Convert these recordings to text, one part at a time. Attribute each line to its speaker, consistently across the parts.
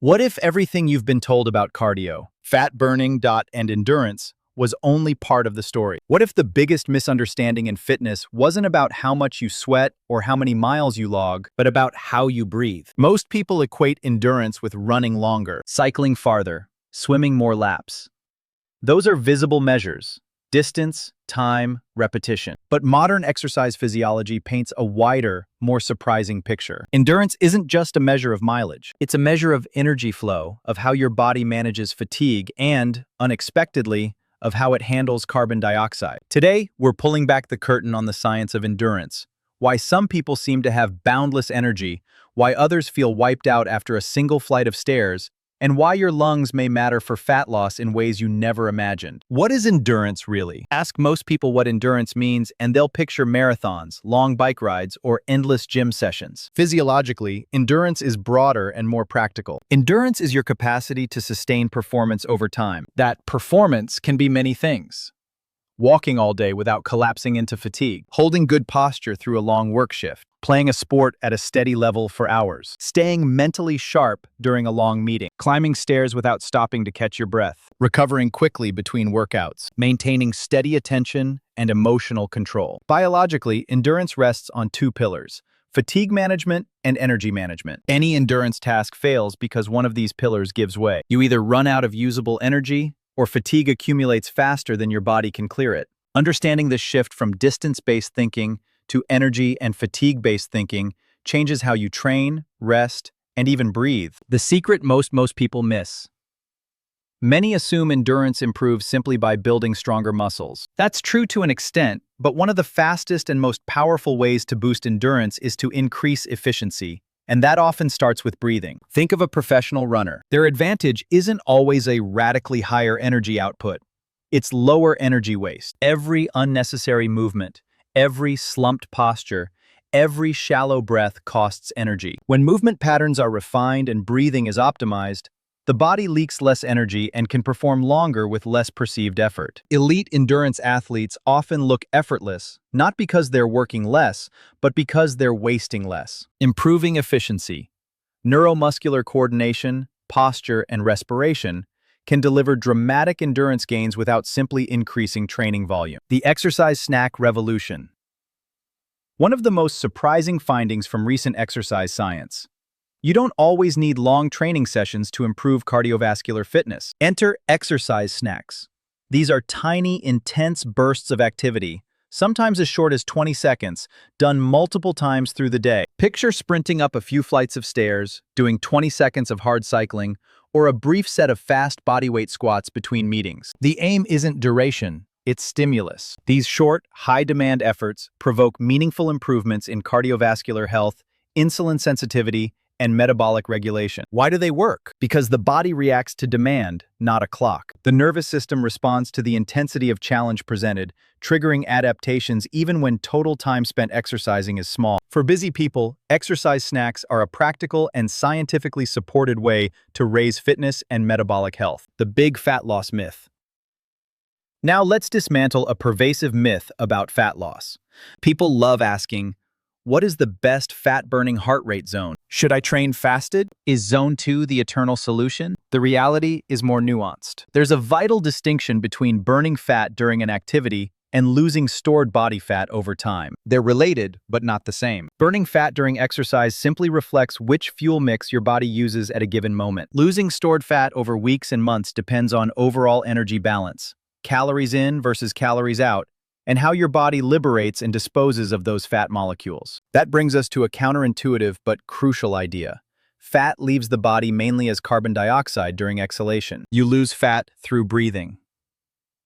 Speaker 1: What if everything you've been told about cardio, fat burning, and endurance was only part of the story? What if the biggest misunderstanding in fitness wasn't about how much you sweat or how many miles you log, but about how you breathe? Most people equate endurance with running longer, cycling farther, swimming more laps. Those are visible measures: distance, time, repetition. But modern exercise physiology paints a wider, more surprising picture. Endurance isn't just a measure of mileage. It's a measure of energy flow, of how your body manages fatigue, and, unexpectedly, of how it handles carbon dioxide. Today, we're pulling back the curtain on the science of endurance, why some people seem to have boundless energy, why others feel wiped out after a single flight of stairs, and why your lungs may matter for fat loss in ways you never imagined. What is endurance really? Ask most people what endurance means, and they'll picture marathons, long bike rides, or endless gym sessions. Physiologically, endurance is broader and more practical. Endurance is your capacity to sustain performance over time. That performance can be many things: walking all day without collapsing into fatigue, holding good posture through a long work shift, playing a sport at a steady level for hours, staying mentally sharp during a long meeting, climbing stairs without stopping to catch your breath, recovering quickly between workouts, maintaining steady attention and emotional control. Biologically, endurance rests on two pillars: fatigue management and energy management. Any endurance task fails because one of these pillars gives way. You either run out of usable energy, or fatigue accumulates faster than your body can clear it. Understanding this shift from distance-based thinking to energy and fatigue-based thinking changes how you train, rest, and even breathe. The secret most people miss. Many assume endurance improves simply by building stronger muscles. That's true to an extent, but one of the fastest and most powerful ways to boost endurance is to increase efficiency. And that often starts with breathing. Think of a professional runner. Their advantage isn't always a radically higher energy output. It's lower energy waste. Every unnecessary movement, every slumped posture, every shallow breath costs energy. When movement patterns are refined and breathing is optimized, the body leaks less energy and can perform longer with less perceived effort. Elite endurance athletes often look effortless, not because they're working less, but because they're wasting less. Improving efficiency, neuromuscular coordination, posture, and respiration can deliver dramatic endurance gains without simply increasing training volume. The exercise snack revolution. One of the most surprising findings from recent exercise science: you don't always need long training sessions to improve cardiovascular fitness. Enter exercise snacks. These are tiny, intense bursts of activity, sometimes as short as 20 seconds, done multiple times through the day. Picture sprinting up a few flights of stairs, doing 20 seconds of hard cycling, or a brief set of fast bodyweight squats between meetings. The aim isn't duration, it's stimulus. These short, high-demand efforts provoke meaningful improvements in cardiovascular health, insulin sensitivity, and metabolic regulation. Why do they work? Because the body reacts to demand, not a clock. The nervous system responds to the intensity of challenge presented, triggering adaptations even when total time spent exercising is small. For busy people, exercise snacks are a practical and scientifically supported way to raise fitness and metabolic health. The big fat loss myth. Now let's dismantle a pervasive myth about fat loss. People love asking, what is the best fat-burning heart rate zone? Should I train fasted? Is zone 2 the eternal solution? The reality is more nuanced. There's a vital distinction between burning fat during an activity and losing stored body fat over time. They're related, but not the same. Burning fat during exercise simply reflects which fuel mix your body uses at a given moment. Losing stored fat over weeks and months depends on overall energy balance, calories in versus calories out, and how your body liberates and disposes of those fat molecules. That brings us to a counterintuitive but crucial idea. Fat leaves the body mainly as carbon dioxide during exhalation. You lose fat through breathing.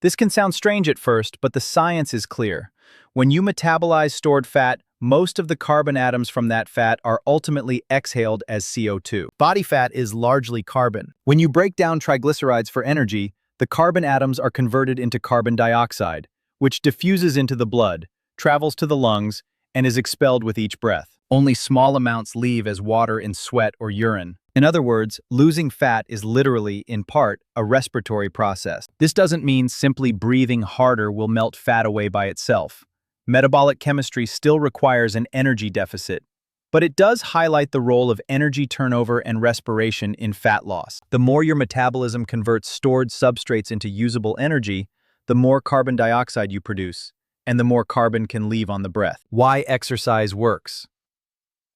Speaker 1: This can sound strange at first, but the science is clear. When you metabolize stored fat, most of the carbon atoms from that fat are ultimately exhaled as CO2. Body fat is largely carbon. When you break down triglycerides for energy, the carbon atoms are converted into carbon dioxide, which diffuses into the blood, travels to the lungs, and is expelled with each breath. Only small amounts leave as water in sweat or urine. In other words, losing fat is literally, in part, a respiratory process. This doesn't mean simply breathing harder will melt fat away by itself. Metabolic chemistry still requires an energy deficit. But it does highlight the role of energy turnover and respiration in fat loss. The more your metabolism converts stored substrates into usable energy, the more carbon dioxide you produce, and the more carbon can leave on the breath. Why exercise works.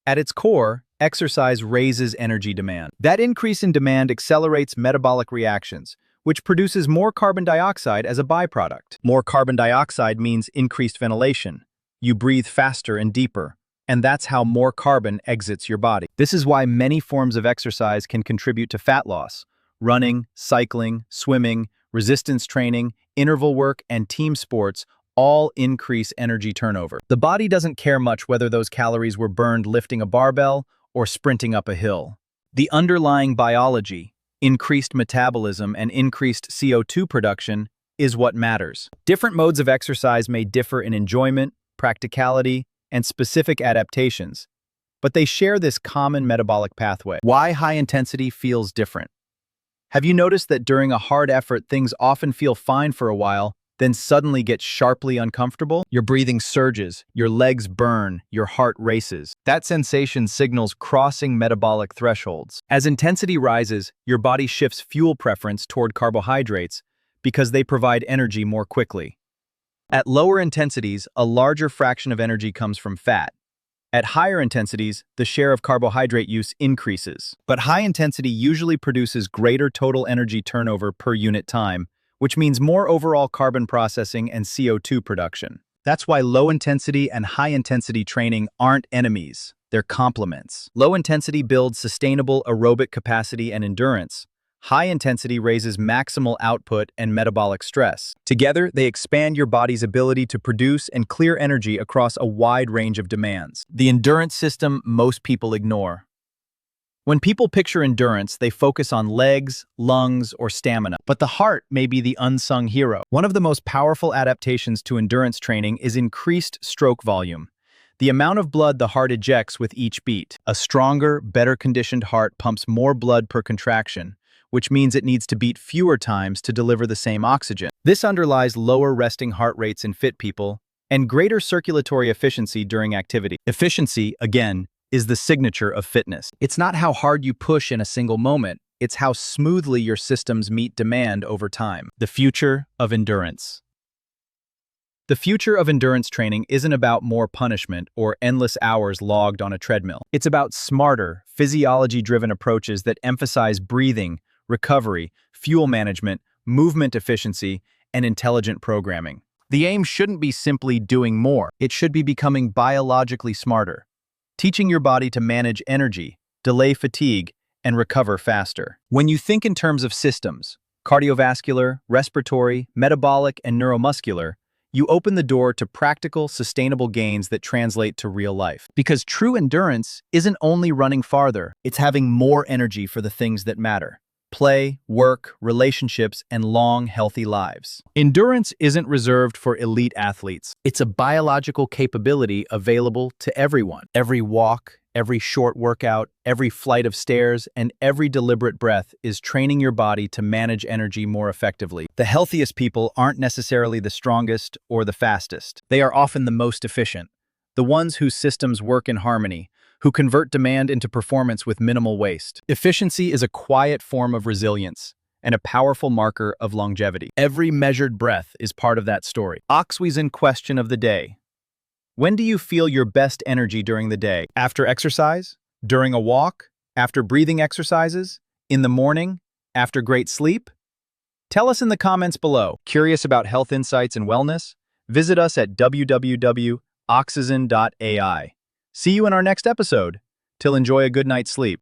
Speaker 1: At its core, exercise raises energy demand. That increase in demand accelerates metabolic reactions, which produces more carbon dioxide as a byproduct. More carbon dioxide means increased ventilation. You breathe faster and deeper, and that's how more carbon exits your body. This is why many forms of exercise can contribute to fat loss. Running, cycling, swimming, resistance training, interval work, and team sports all increase energy turnover. The body doesn't care much whether those calories were burned lifting a barbell or sprinting up a hill. The underlying biology, increased metabolism and increased CO2 production, is what matters. Different modes of exercise may differ in enjoyment, practicality, and specific adaptations, but they share this common metabolic pathway. Why high intensity feels different. Have you noticed that during a hard effort, things often feel fine for a while, then suddenly get sharply uncomfortable? Your breathing surges, your legs burn, your heart races. That sensation signals crossing metabolic thresholds. As intensity rises, your body shifts fuel preference toward carbohydrates because they provide energy more quickly. At lower intensities, a larger fraction of energy comes from fat. At higher intensities, the share of carbohydrate use increases. But high intensity usually produces greater total energy turnover per unit time, which means more overall carbon processing and CO2 production. That's why low intensity and high intensity training aren't enemies, they're complements. Low intensity builds sustainable aerobic capacity and endurance. High intensity raises maximal output and metabolic stress. Together, they expand your body's ability to produce and clear energy across a wide range of demands. The endurance system most people ignore. When people picture endurance, they focus on legs, lungs, or stamina. But the heart may be the unsung hero. One of the most powerful adaptations to endurance training is increased stroke volume. The amount of blood the heart ejects with each beat. A stronger, better conditioned heart pumps more blood per contraction, which means it needs to beat fewer times to deliver the same oxygen. This underlies lower resting heart rates in fit people and greater circulatory efficiency during activity. Efficiency, again, is the signature of fitness. It's not how hard you push in a single moment, it's how smoothly your systems meet demand over time. The future of endurance. The future of endurance training isn't about more punishment or endless hours logged on a treadmill. It's about smarter, physiology-driven approaches that emphasize breathing, recovery, fuel management, movement efficiency, and intelligent programming. The aim shouldn't be simply doing more. It should be becoming biologically smarter, teaching your body to manage energy, delay fatigue, and recover faster. When you think in terms of systems, cardiovascular, respiratory, metabolic, and neuromuscular, you open the door to practical, sustainable gains that translate to real life. Because true endurance isn't only running farther, it's having more energy for the things that matter. Play, work, relationships, and long, healthy lives. Endurance isn't reserved for elite athletes. It's a biological capability available to everyone. Every walk, every short workout, every flight of stairs, and every deliberate breath is training your body to manage energy more effectively. The healthiest people aren't necessarily the strongest or the fastest. They are often the most efficient. The ones whose systems work in harmony, who convert demand into performance with minimal waste. Efficiency is a quiet form of resilience and a powerful marker of longevity. Every measured breath is part of that story. OXYZEN question of the day. When do you feel your best energy during the day? After exercise? During a walk? After breathing exercises? In the morning? After great sleep? Tell us in the comments below. Curious about health insights and wellness? Visit us at www.oxyzen.ai. See you in our next episode. Till enjoy a good night's sleep.